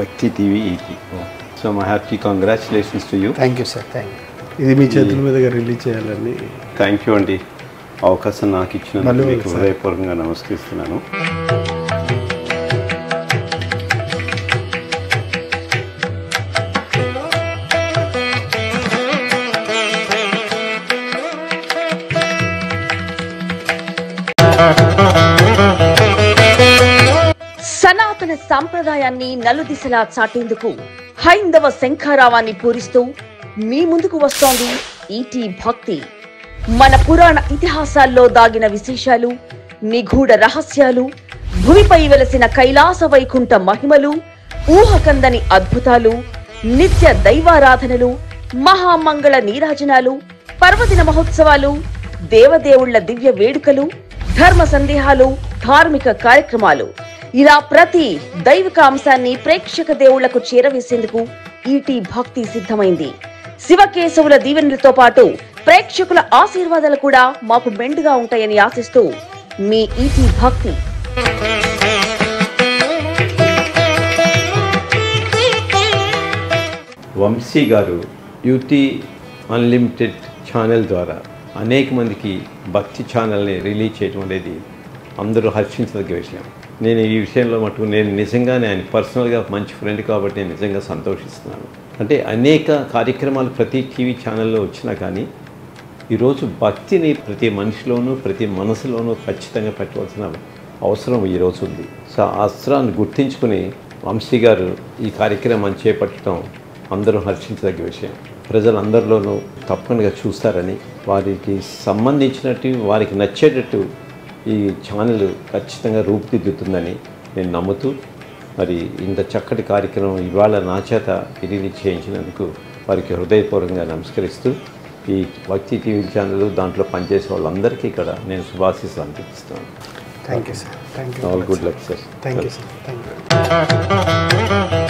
Bhakti TV ET. So my hearty congratulations to you. Thank you sir, thank you. ఇది మీ చేతుల మీదుగా release చేయాలని. Thank you అండి, అవకాశం నాకు ఇచ్చినందుకు మీకు హృదయపూర్వకంగా నమస్కరిస్తున్నాను. సనాతన సాంప్రదాయాన్ని నలుదిశలా చాటేందుకు హైందవ శంఖారావాన్ని పూరిస్తూ మీ ముందుకు వస్తోంది ఈటీ భక్తి. మన పురాణ ఇతిహాసాల్లో దాగిన విశేషాలు, నిగూఢ రహస్యాలు, భూమిపై వెలసిన కైలాస వైకుంఠ మహిమలు, ఊహకందని అద్భుతాలు, నిత్య దైవారాధనలు, మహామంగళ నీరాజనాలు, పర్వదిన మహోత్సవాలు, దేవదేవుళ్ల దివ్య వేడుకలు, ధర్మ సందేహాలు, ధార్మిక కార్యక్రమాలు, ఇలా ప్రతి దైవిక అంశాన్ని ప్రేక్షక దేవుళ్లకు చేరవేసేందుకు ఈటీ భక్తి సిద్ధమైంది. శివకేశవుల దీవెనలతో పాటు ప్రేక్షకుల ఆశీర్వాదాలు కూడా మాకు మెండుగా ఉంటాయని ఆశిస్తూ మీ ఈటీ భక్తి. వంశీ గారు యూటీ అన్లిమిటెడ్ ఛానల్ ద్వారా అనేక మందికి భక్తి ఛానల్ని రిలీజ్ చేయడం అనేది అందరూ హర్షించదగ్గ విషయం. నేను ఈ విషయంలో మటుకు నేను నిజంగానే ఆయన పర్సనల్గా మంచి ఫ్రెండ్ కాబట్టి నేను నిజంగా సంతోషిస్తున్నాను. అంటే అనేక కార్యక్రమాలు ప్రతి టీవీ ఛానల్లో వచ్చినా కానీ ఈరోజు భక్తిని ప్రతి మనిషిలోనూ ప్రతి మనసులోనూ ఖచ్చితంగా పెట్టవలసిన అవసరం ఈరోజు ఉంది. సో ఆ అవసరాన్ని గుర్తించుకుని వంశీ గారు ఈ కార్యక్రమాన్ని చేపట్టడం అందరూ హర్షించదగ్గ విషయం. ప్రజలందరిలోనూ తప్పకుండా చూస్తారని, వారికి సంబంధించినట్టు వారికి నచ్చేటట్టు ఈ ఛానల్ ఖచ్చితంగా రూపుదిద్దుతుందని నేను నమ్ముతూ, మరి ఇంత చక్కటి కార్యక్రమం ఇవాళ నా చేత రిలీజ్ చేయించినందుకు వారికి హృదయపూర్వకంగా నమస్కరిస్తూ, ఈ భక్తి టీవీ ఛానల్ దాంట్లో పనిచేసే వాళ్ళందరికీ ఇక్కడ నేను శుభాశీస్సులు అందిస్తున్నాను. Thank you sir, thank you. All good luck sir. Thank you sir, thank you.